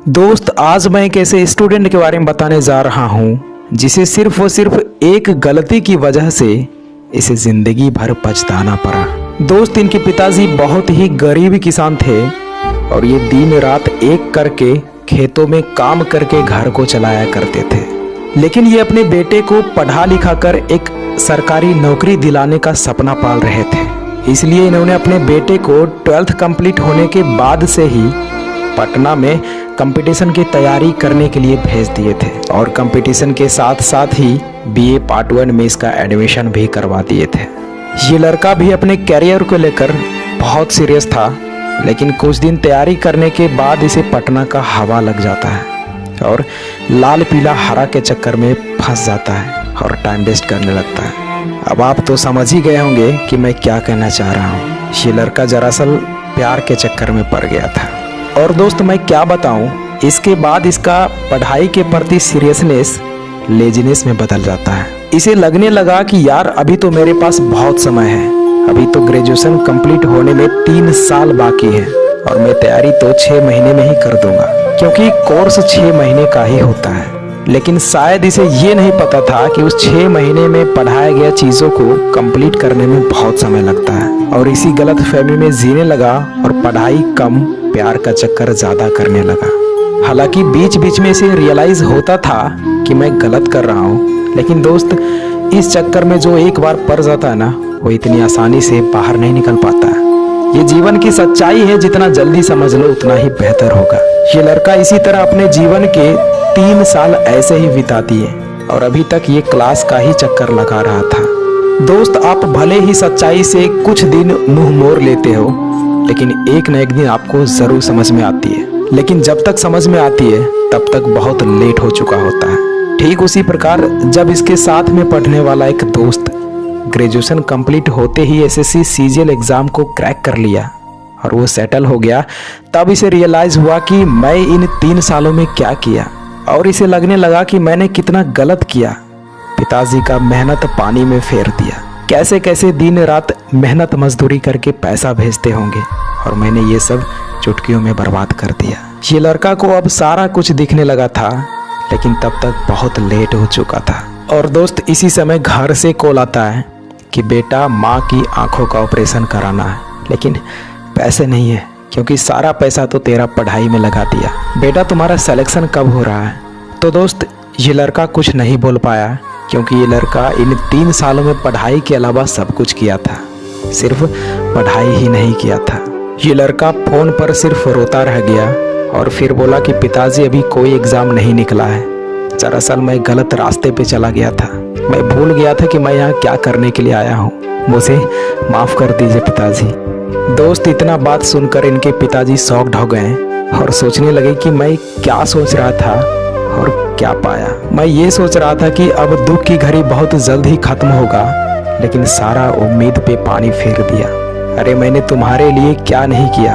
दोस्त, आज मैं एक ऐसे स्टूडेंट के बारे में बताने जा रहा हूँ जिसे सिर्फ और सिर्फ एक गलती की वजह से इसे जिंदगी भर पछताना पड़ा। दोस्त, इनके पिताजी बहुत ही गरीब किसान थे और ये दिन रात एक करके खेतों में काम करके घर को चलाया करते थे। लेकिन ये अपने बेटे को पढ़ा लिखा कर एक सरकारी नौकरी दिलाने का सपना पाल रहे थे। इसलिए इन्होंने अपने बेटे को 12th कंप्लीट होने के बाद से ही पटना में कंपटीशन की तैयारी करने के लिए भेज दिए थे और कंपटीशन के साथ साथ ही BA पार्ट 1 में इसका एडमिशन भी करवा दिए थे। ये लड़का भी अपने कैरियर को लेकर बहुत सीरियस था, लेकिन कुछ दिन तैयारी करने के बाद इसे पटना का हवा लग जाता है और लाल पीला हरा के चक्कर में फंस जाता है और टाइम वेस्ट करने लगता है। अब आप तो समझ ही गए होंगे कि मैं क्या कहना चाह रहा हूँ। ये लड़का दरअसल प्यार के चक्कर में पड़ गया था। और दोस्त, मैं क्या बताऊं, इसके बाद इसका पढ़ाई के प्रति सीरियसनेस लेजीनेस में बदल जाता है। इसे लगने लगा कि यार अभी तो मेरे पास बहुत समय है, अभी तो ग्रेजुएशन कंप्लीट होने में 3 साल बाकी है और मैं तैयारी तो 6 महीने में ही कर दूंगा, क्योंकि कोर्स 6 महीने का ही होता है। लेकिन शायद इसे ये नहीं पता था कि उस 6 महीने में पढ़ाया गया चीज़ों को कंप्लीट करने में बहुत समय लगता है और इसी गलत फहमी में जीने लगा और पढ़ाई कम, प्यार का चक्कर ज़्यादा करने लगा। हालांकि बीच बीच में इसे रियलाइज़ होता था कि मैं गलत कर रहा हूँ, लेकिन दोस्त, इस चक्कर में जो एक बार पड़ जाता है ना, वो इतनी आसानी से बाहर नहीं निकल पाता है। ये जीवन की सच्चाई है, जितना जल्दी समझ लो उतना ही बेहतर होगा। ये लड़का इसी तरह अपने जीवन के 3 साल ऐसे ही बिता दिए और अभी तक ये क्लास का ही चक्कर लगा रहा था। दोस्त, आप भले ही सच्चाई से कुछ दिन मुंह मोड़ लेते हो, लेकिन एक न एक दिन आपको जरूर समझ में आती है। लेकिन जब तक समझ में आती है तब तक बहुत लेट हो चुका होता है। ठीक उसी प्रकार जब इसके साथ में पढ़ने वाला एक दोस्त ग्रेजुएशन कंप्लीट होते ही SSC CGL एग्जाम को क्रैक कर लिया और वो सेटल हो गया, तब इसे रियलाइज हुआ कि मैं इन 3 सालों में क्या किया और इसे लगने लगा कि मैंने कितना गलत किया। पिताजी का मेहनत पानी में फेर दिया, कैसे कैसे दिन रात मेहनत मजदूरी करके पैसा भेजते होंगे और मैंने ये सब चुटकियों में बर्बाद कर दिया। ये लड़का को अब सारा कुछ दिखने लगा था, लेकिन तब तक बहुत लेट हो चुका था। और दोस्त, इसी समय घर से कॉल आता है कि बेटा, माँ की आंखों का ऑपरेशन कराना है, लेकिन पैसे नहीं है क्योंकि सारा पैसा तो तेरा पढ़ाई में लगा दिया। बेटा, तुम्हारा सिलेक्शन कब हो रहा है? तो दोस्त, ये लड़का कुछ नहीं बोल पाया क्योंकि ये लड़का इन 3 सालों में पढ़ाई के अलावा सब कुछ किया था, सिर्फ पढ़ाई ही नहीं किया था। ये लड़का फ़ोन पर सिर्फ रोता रह गया और फिर बोला कि पिताजी, अभी कोई एग्ज़ाम नहीं निकला है। दरअसल मैं गलत रास्ते पे चला गया था, मैं भूल गया था कि मैं यहाँ क्या करने के लिए आया हूँ, मुझे माफ़ कर दीजिए पिताजी। दोस्त, इतना बात सुनकर इनके पिताजी शॉक्ड हो गए और सोचने लगे कि मैं क्या सोच रहा था और क्या पाया। मैं ये सोच रहा था कि अब दुख की घड़ी बहुत जल्द ही खत्म होगा, लेकिन सारा उम्मीद पे पानी फेर दिया। अरे मैंने तुम्हारे लिए क्या नहीं किया,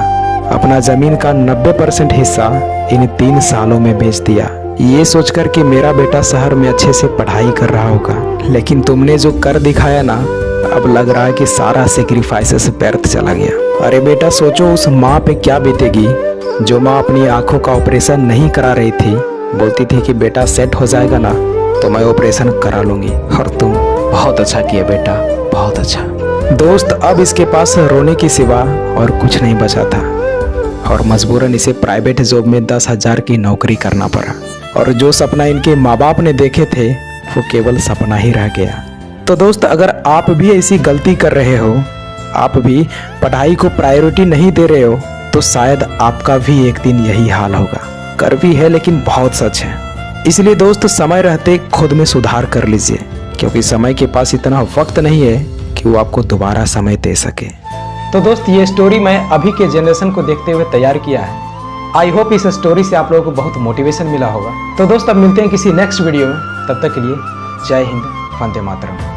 अपना ज़मीन का 90% हिस्सा इन 3 सालों में बेच दिया, ये सोचकर कि मेरा बेटा शहर में अच्छे से पढ़ाई कर रहा होगा। लेकिन तुमने जो कर दिखाया ना, अब लग रहा है कि सारा सेक्रीफाइसेस व्यर्थ चला गया। अरे बेटा, सोचो उस माँ पे क्या बीतेगी जो माँ अपनी आंखों का ऑपरेशन नहीं करा रही थी, बोलती थी कि बेटा सेट हो जाएगा ना तो मैं ऑपरेशन करा लूँगी, और तुम बहुत अच्छा किया बेटा, बहुत अच्छा। दोस्त, अब इसके पास रोने के सिवा और कुछ नहीं बचा था और मजबूरन इसे प्राइवेट जॉब में 10,000 की नौकरी करना पड़ा और जो सपना इनके माँ बाप ने देखे थे वो केवल सपना ही रह गया। तो दोस्त, अगर आप भी ऐसी गलती कर रहे हो, आप भी पढ़ाई को प्रायोरिटी नहीं दे रहे हो, तो शायद आपका भी एक दिन यही हाल होगा। कड़वी है लेकिन बहुत सच है। इसलिए दोस्त, समय रहते खुद में सुधार कर लीजिए, क्योंकि समय के पास इतना वक्त नहीं है कि वो आपको दोबारा समय दे सके। तो दोस्त, ये स्टोरी मैं अभी के जनरेशन को देखते हुए तैयार किया है। आई होप इस स्टोरी से आप लोगों को बहुत मोटिवेशन मिला होगा। तो दोस्त, अब मिलते हैं किसी नेक्स्ट वीडियो में, तब तक के लिए जय हिंद, वंदे मातरम।